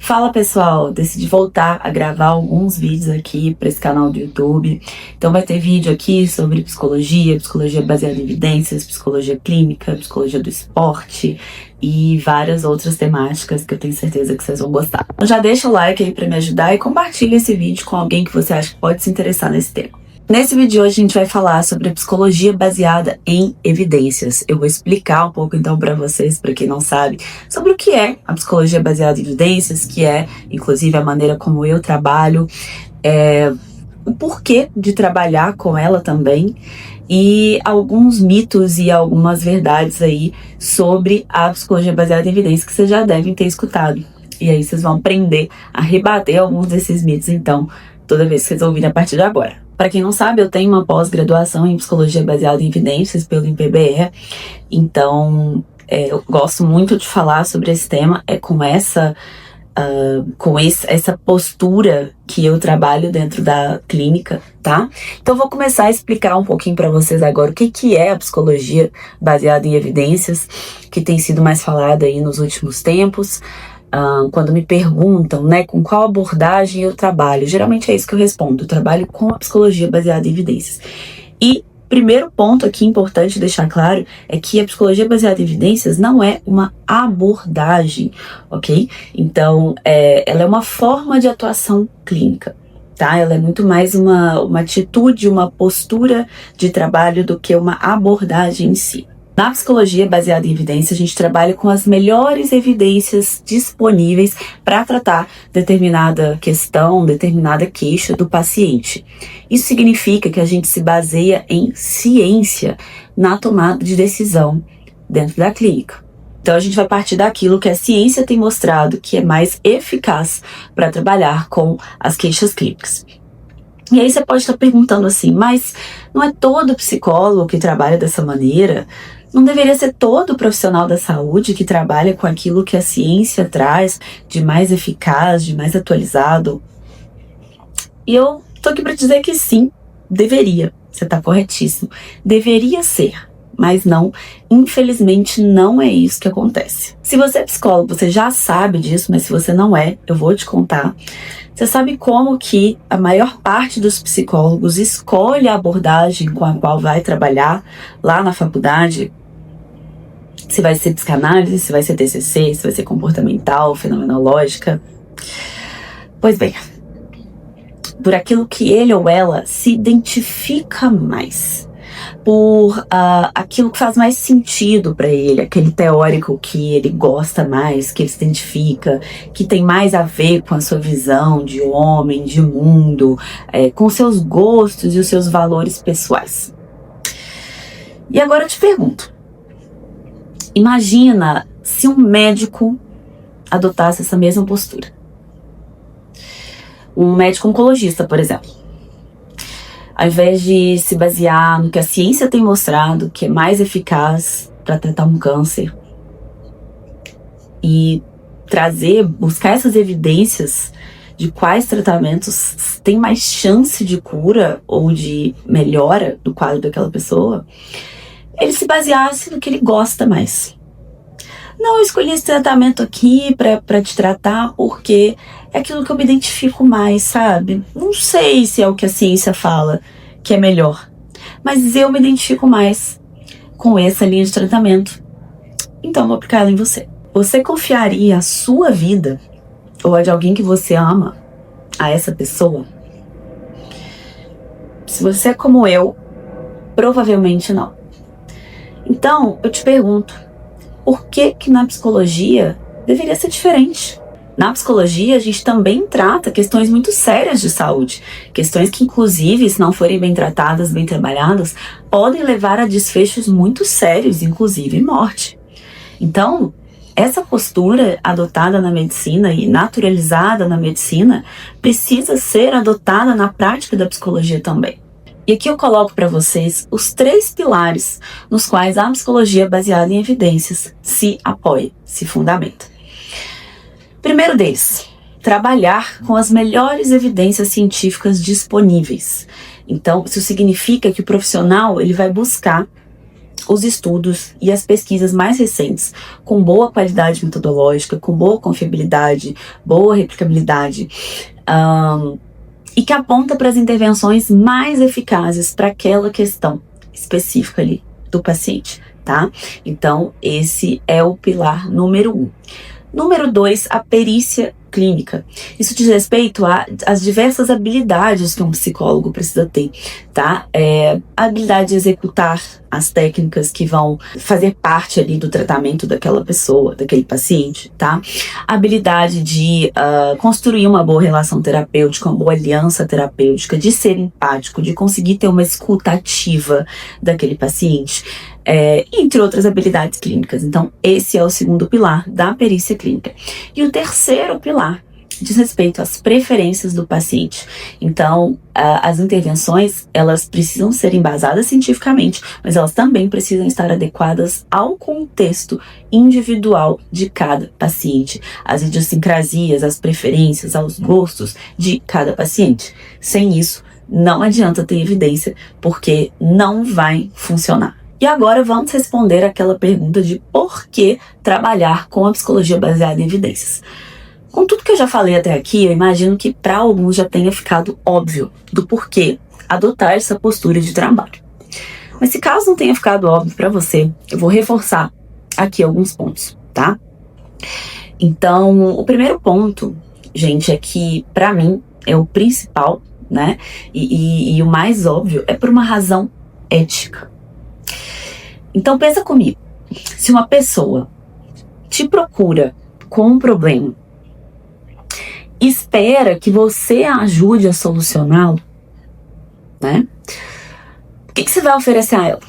Fala pessoal, decidi voltar a gravar alguns vídeos aqui para esse canal do YouTube. Então vai ter vídeo aqui sobre psicologia, psicologia baseada em evidências, psicologia clínica, psicologia do esporte e várias outras temáticas que eu tenho certeza que vocês vão gostar. Então já deixa o like aí para me ajudar e compartilha esse vídeo com alguém que você acha que pode se interessar nesse tema. Nesse vídeo de hoje a gente vai falar sobre a psicologia baseada em evidências. Eu vou explicar um pouco então para vocês, para quem não sabe, sobre o que é a psicologia baseada em evidências, que é inclusive a maneira como eu trabalho, o porquê de trabalhar com ela também e alguns mitos e algumas verdades aí sobre a psicologia baseada em evidências que vocês já devem ter escutado. E aí vocês vão aprender a rebater alguns desses mitos então, toda vez que vocês ouvirem a partir de agora. Para quem não sabe, eu tenho uma pós-graduação em psicologia baseada em evidências pelo IPBE, então eu gosto muito de falar sobre esse tema, com essa postura que eu trabalho dentro da clínica, tá? Então eu vou começar a explicar um pouquinho para vocês agora o que é a psicologia baseada em evidências, que tem sido mais falada aí nos últimos tempos. Quando me perguntam, né, com qual abordagem eu trabalho, geralmente é isso que eu respondo: eu trabalho com a psicologia baseada em evidências. E primeiro ponto aqui importante deixar claro é que a psicologia baseada em evidências não é uma abordagem, ok? Então, ela é uma forma de atuação clínica, tá? Ela é muito mais uma atitude, uma postura de trabalho do que uma abordagem em si. Na psicologia baseada em evidências, a gente trabalha com as melhores evidências disponíveis para tratar determinada questão, determinada queixa do paciente. Isso significa que a gente se baseia em ciência na tomada de decisão dentro da clínica. Então a gente vai partir daquilo que a ciência tem mostrado que é mais eficaz para trabalhar com as queixas clínicas. E aí você pode estar perguntando assim, mas não é todo psicólogo que trabalha dessa maneira? Não deveria ser todo profissional da saúde que trabalha com aquilo que a ciência traz de mais eficaz, de mais atualizado? E eu tô aqui para dizer que sim, deveria. Você tá corretíssimo. Deveria ser, mas não, infelizmente não é isso que acontece. Se você é psicólogo, você já sabe disso, mas se você não é, eu vou te contar. Você sabe como que a maior parte dos psicólogos escolhe a abordagem com a qual vai trabalhar lá na faculdade? Se vai ser psicanálise, se vai ser TCC, se vai ser comportamental, fenomenológica. Pois bem, por aquilo que ele ou ela se identifica mais, por aquilo que faz mais sentido para ele, aquele teórico que ele gosta mais, que ele se identifica, que tem mais a ver com a sua visão de homem, de mundo, com os seus gostos e os seus valores pessoais. E agora eu te pergunto, imagina se um médico adotasse essa mesma postura. Um médico oncologista, por exemplo. Ao invés de se basear no que a ciência tem mostrado que é mais eficaz para tratar um câncer e buscar essas evidências de quais tratamentos têm mais chance de cura ou de melhora do quadro daquela pessoa, ele se baseasse no que ele gosta mais. Não, eu escolhi esse tratamento aqui para te tratar porque é aquilo que eu me identifico mais, sabe? Não sei se é o que a ciência fala que é melhor, mas eu me identifico mais com essa linha de tratamento. Então vou aplicar ela em você. Você confiaria a sua vida ou a de alguém que você ama a essa pessoa? Se você é como eu, provavelmente não. Então, eu te pergunto, por que na psicologia deveria ser diferente? Na psicologia, a gente também trata questões muito sérias de saúde. Questões que, inclusive, se não forem bem tratadas, bem trabalhadas, podem levar a desfechos muito sérios, inclusive morte. Então, essa postura adotada na medicina e naturalizada na medicina precisa ser adotada na prática da psicologia também. E aqui eu coloco para vocês os 3 pilares nos quais a psicologia baseada em evidências se apoia, se fundamenta. Primeiro deles, trabalhar com as melhores evidências científicas disponíveis. Então, isso significa que o profissional ele vai buscar os estudos e as pesquisas mais recentes, com boa qualidade metodológica, com boa confiabilidade, boa replicabilidade, e que aponta para as intervenções mais eficazes para aquela questão específica ali do paciente, tá? Então, esse é o pilar número 1. Número 2, a perícia clínica. Isso diz respeito às diversas habilidades que um psicólogo precisa ter, tá? A habilidade de executar as técnicas que vão fazer parte ali do tratamento daquela pessoa, daquele paciente, tá? A habilidade de construir uma boa relação terapêutica, uma boa aliança terapêutica, de ser empático, de conseguir ter uma escuta ativa daquele paciente, entre outras habilidades clínicas. Então, esse é o segundo pilar da perícia clínica. E o terceiro pilar diz respeito às preferências do paciente. Então, as intervenções, elas precisam ser embasadas cientificamente, mas elas também precisam estar adequadas ao contexto individual de cada paciente, às idiosincrasias, às preferências, aos gostos de cada paciente. Sem isso, não adianta ter evidência, porque não vai funcionar. E agora vamos responder aquela pergunta de por que trabalhar com a psicologia baseada em evidências. Com tudo que eu já falei até aqui, eu imagino que para alguns já tenha ficado óbvio do porquê adotar essa postura de trabalho. Mas se caso não tenha ficado óbvio para você, eu vou reforçar aqui alguns pontos, tá? Então, o primeiro ponto, gente, é que para mim é o principal, né? E o mais óbvio é por uma razão ética. Então pensa comigo, se uma pessoa te procura com um problema, espera que você a ajude a solucioná-lo, né? O que você vai oferecer a ela?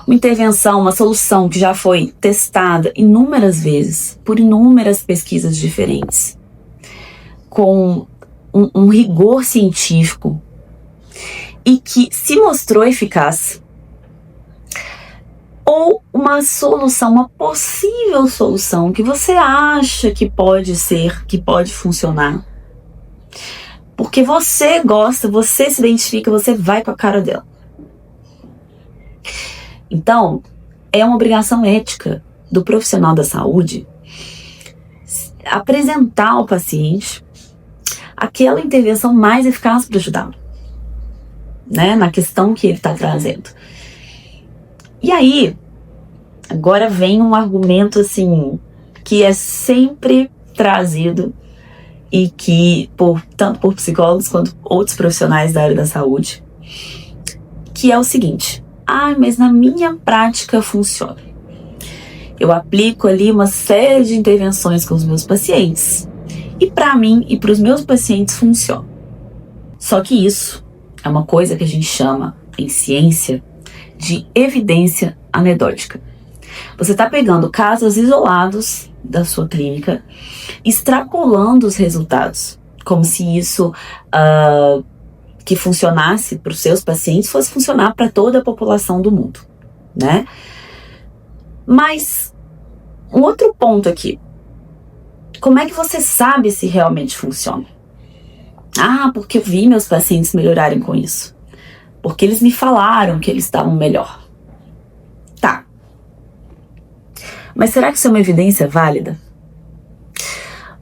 Uma intervenção, uma solução que já foi testada inúmeras vezes, por inúmeras pesquisas diferentes, com um rigor científico e que se mostrou eficaz. Ou uma solução, uma possível solução que você acha que pode ser, que pode funcionar. Porque você gosta, você se identifica, você vai com a cara dela. Então, é uma obrigação ética do profissional da saúde apresentar ao paciente aquela intervenção mais eficaz para ajudá-lo, né, na questão que ele está trazendo. E aí, agora vem um argumento assim, que é sempre trazido e que, tanto por psicólogos quanto outros profissionais da área da saúde, que é o seguinte: mas na minha prática funciona. Eu aplico ali uma série de intervenções com os meus pacientes e para mim e para os meus pacientes funciona. Só que isso é uma coisa que a gente chama em ciência de evidência anedótica. Você está pegando casos isolados da sua clínica, extrapolando os resultados, como se isso que funcionasse para os seus pacientes fosse funcionar para toda a população do mundo, né? Mas um outro ponto aqui: como é que você sabe se realmente funciona? Porque eu vi meus pacientes melhorarem com isso. Porque eles me falaram que eles estavam melhor. Tá. Mas será que isso é uma evidência válida?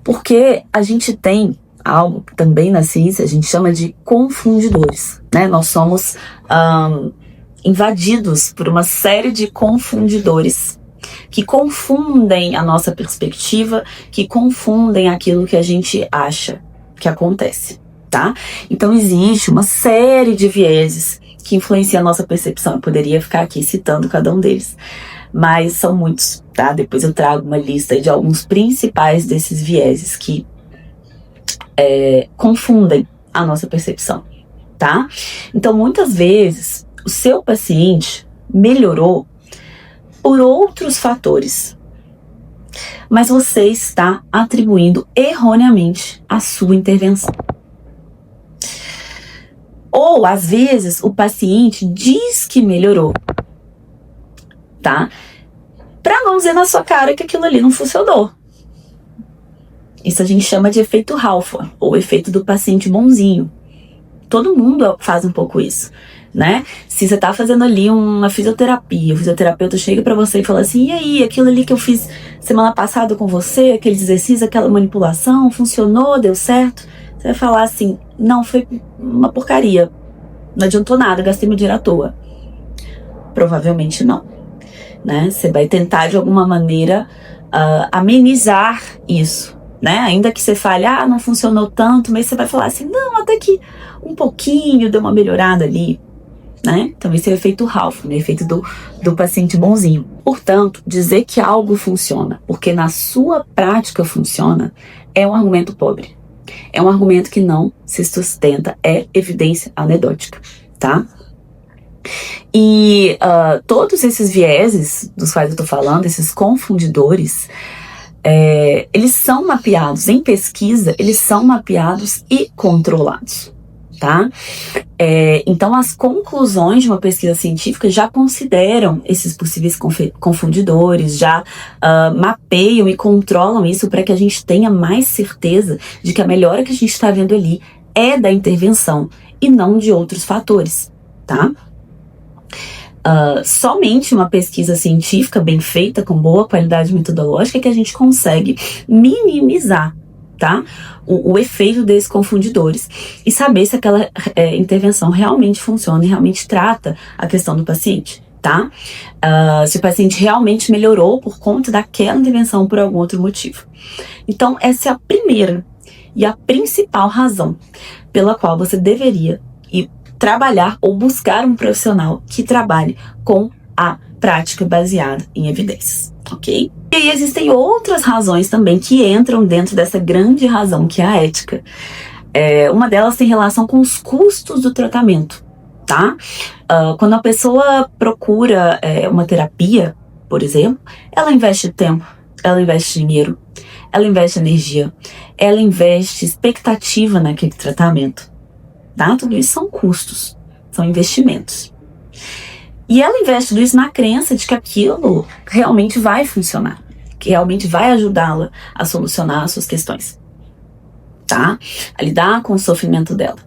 Porque a gente tem algo que também na ciência a gente chama de confundidores, né? Nós somos invadidos por uma série de confundidores que confundem a nossa perspectiva, que confundem aquilo que a gente acha que acontece. Tá? Então existe uma série de vieses que influenciam a nossa percepção. Eu poderia ficar aqui citando cada um deles, mas são muitos, tá? Depois eu trago uma lista de alguns principais desses vieses que confundem a nossa percepção, tá? Então muitas vezes o seu paciente melhorou por outros fatores, mas você está atribuindo erroneamente a sua intervenção. Ou, às vezes, o paciente diz que melhorou, tá? Pra não dizer na sua cara que aquilo ali não funcionou. Isso a gente chama de efeito Halford, ou efeito do paciente bonzinho. Todo mundo faz um pouco isso. né? Se você tá fazendo ali uma fisioterapia, o fisioterapeuta chega pra você e fala assim, e aí, aquilo ali que eu fiz semana passada com você, aquele exercício, aquela manipulação, funcionou, deu certo? Você vai falar assim, não, foi uma porcaria, não adiantou nada, gastei meu dinheiro à toa. Provavelmente não, né? Você vai tentar de alguma maneira amenizar isso, né? Ainda que você fale, não funcionou tanto, mas você vai falar assim, não, até que um pouquinho deu uma melhorada ali, né? Então esse é o efeito Ralph, né? O efeito do paciente bonzinho. Portanto, dizer que algo funciona porque na sua prática funciona é um argumento pobre. É um argumento que não se sustenta, é evidência anedótica, tá? E todos esses vieses dos quais eu tô falando, esses confundidores, eles são mapeados em pesquisa, eles são mapeados e controlados, tá? Então as conclusões de uma pesquisa científica já consideram esses possíveis confundidores, já mapeiam e controlam isso para que a gente tenha mais certeza de que a melhora que a gente está vendo ali é da intervenção e não de outros fatores, tá? Somente uma pesquisa científica bem feita, com boa qualidade metodológica, é que a gente consegue minimizar, tá? O efeito desses confundidores e saber se aquela intervenção realmente funciona e realmente trata a questão do paciente, tá? Se o paciente realmente melhorou por conta daquela intervenção por algum outro motivo. Então, essa é a primeira e a principal razão pela qual você deveria trabalhar ou buscar um profissional que trabalhe com a prática baseada em evidências, ok? E aí existem outras razões também que entram dentro dessa grande razão que é a ética. Uma delas tem relação com os custos do tratamento, tá? Quando a pessoa procura uma terapia, por exemplo, ela investe tempo, ela investe dinheiro, ela investe energia, ela investe expectativa naquele tratamento. Tá? Tudo isso são custos, são investimentos. E ela investe tudo isso na crença de que aquilo realmente vai funcionar, que realmente vai ajudá-la a solucionar as suas questões, tá? A lidar com o sofrimento dela.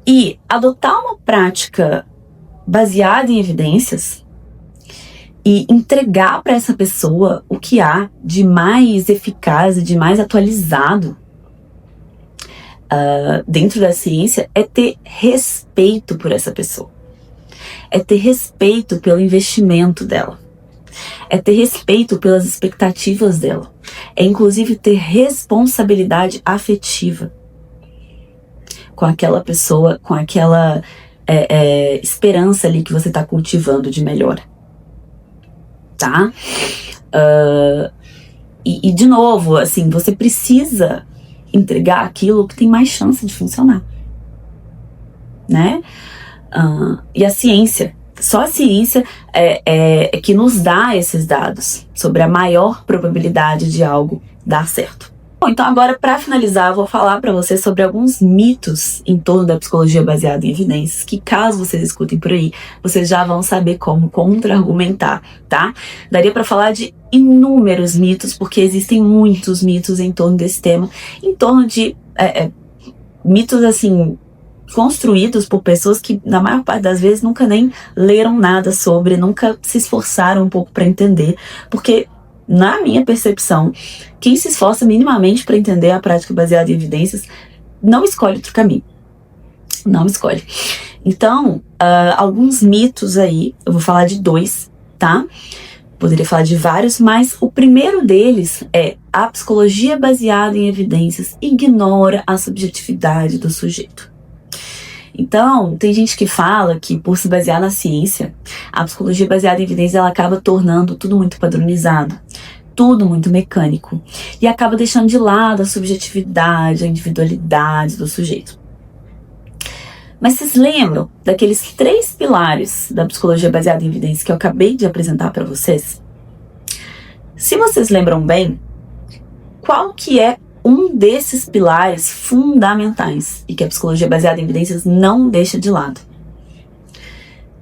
E adotar uma prática baseada em evidências e entregar para essa pessoa o que há de mais eficaz e de mais atualizado dentro da ciência é ter respeito por essa pessoa, é ter respeito pelo investimento dela, é ter respeito pelas expectativas dela, é inclusive ter responsabilidade afetiva com aquela pessoa, com aquela esperança ali que você está cultivando de melhora, tá? E de novo, assim, você precisa entregar aquilo que tem mais chance de funcionar, né? E a ciência, só a ciência é que nos dá esses dados sobre a maior probabilidade de algo dar certo. Bom, então agora para finalizar, eu vou falar para vocês sobre alguns mitos em torno da psicologia baseada em evidências, que caso vocês escutem por aí, vocês já vão saber como contra-argumentar, tá? Daria para falar de inúmeros mitos, porque existem muitos mitos em torno desse tema, em torno de mitos assim construídos por pessoas que na maior parte das vezes nunca nem leram nada sobre, nunca se esforçaram um pouco para entender, porque na minha percepção, quem se esforça minimamente para entender a prática baseada em evidências não escolhe outro caminho. Não escolhe. Então, alguns mitos aí, eu vou falar de 2, tá? Poderia falar de vários, mas o primeiro deles é: a psicologia baseada em evidências ignora a subjetividade do sujeito. Então, tem gente que fala que por se basear na ciência, a psicologia baseada em evidências ela acaba tornando tudo muito padronizado, tudo muito mecânico, e acaba deixando de lado a subjetividade, a individualidade do sujeito. Mas vocês lembram daqueles 3 pilares da psicologia baseada em evidências que eu acabei de apresentar para vocês? Se vocês lembram bem, qual que é um desses pilares fundamentais e que a psicologia baseada em evidências não deixa de lado?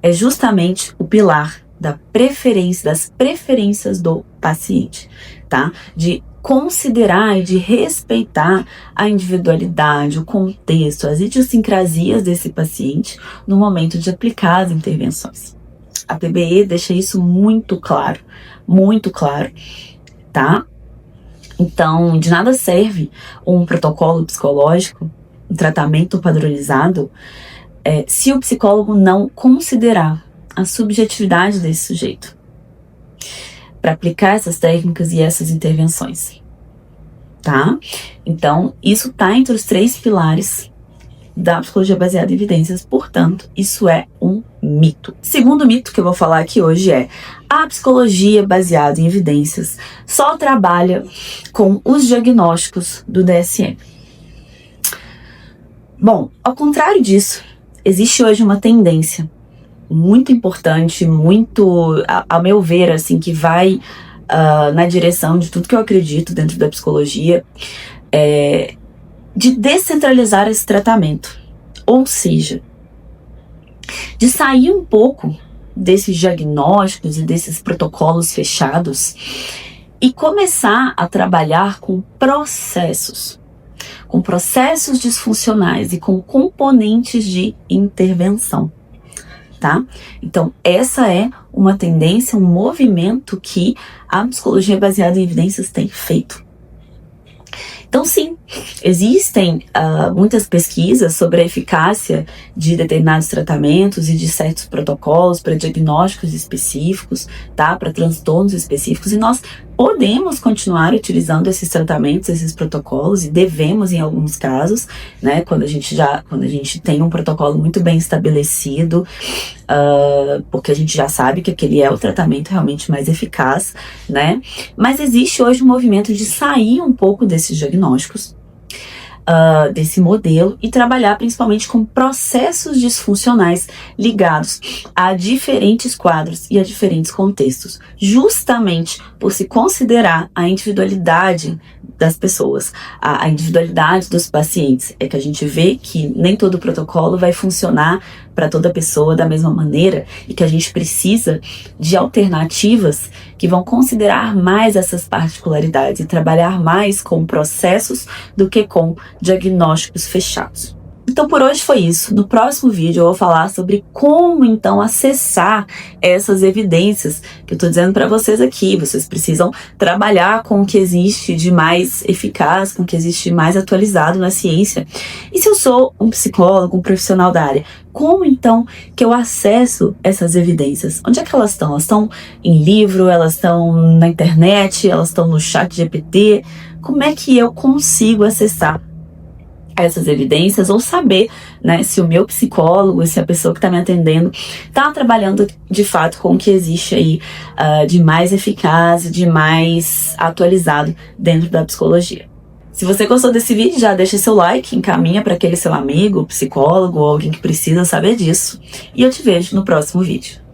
É justamente o pilar da preferência, das preferências do paciente, tá? De considerar e de respeitar a individualidade, o contexto, as idiosincrasias desse paciente no momento de aplicar as intervenções. A PBE deixa isso muito claro, tá? Então, de nada serve um protocolo psicológico, um tratamento padronizado, se o psicólogo não considerar a subjetividade desse sujeito para aplicar essas técnicas e essas intervenções, tá? Então, isso tá entre os 3 pilares da psicologia baseada em evidências, portanto, isso é um mito. Segundo mito que eu vou falar aqui hoje é: a psicologia baseada em evidências só trabalha com os diagnósticos do DSM. Bom, ao contrário disso, existe hoje uma tendência muito importante, muito, ao meu ver, assim, que vai na direção de tudo que eu acredito dentro da psicologia, de descentralizar esse tratamento, ou seja, de sair um pouco desses diagnósticos e desses protocolos fechados e começar a trabalhar com processos disfuncionais e com componentes de intervenção, tá? Então, essa é uma tendência, um movimento que a psicologia baseada em evidências tem feito. Então, sim, existem muitas pesquisas sobre a eficácia de determinados tratamentos e de certos protocolos para diagnósticos específicos, tá? Para transtornos específicos, e nós podemos continuar utilizando esses tratamentos, esses protocolos, e devemos em alguns casos, né? Quando a gente tem um protocolo muito bem estabelecido, porque a gente já sabe que aquele é o tratamento realmente mais eficaz, né? Mas existe hoje um movimento de sair um pouco desses diagnósticos, desse modelo, e trabalhar principalmente com processos disfuncionais ligados a diferentes quadros e a diferentes contextos, justamente por se considerar a individualidade das pessoas, a individualidade dos pacientes. É que a gente vê que nem todo protocolo vai funcionar para toda pessoa da mesma maneira, e que a gente precisa de alternativas que vão considerar mais essas particularidades e trabalhar mais com processos do que com diagnósticos fechados. Então, por hoje foi isso. No próximo vídeo eu vou falar sobre como então acessar essas evidências que eu tô dizendo para vocês aqui. Vocês precisam trabalhar com o que existe de mais eficaz, com o que existe de mais atualizado na ciência. E se eu sou um psicólogo, um profissional da área, como então que eu acesso essas evidências? Onde é que elas estão? Elas estão em livro, elas estão na internet, elas estão no chat GPT? Como é que eu consigo acessar essas evidências, ou saber, né, se o meu psicólogo, se a pessoa que está me atendendo está trabalhando de fato com o que existe aí de mais eficaz, de mais atualizado dentro da psicologia. Se você gostou desse vídeo, já deixa seu like, encaminha para aquele seu amigo, psicólogo ou alguém que precisa saber disso, e eu te vejo no próximo vídeo.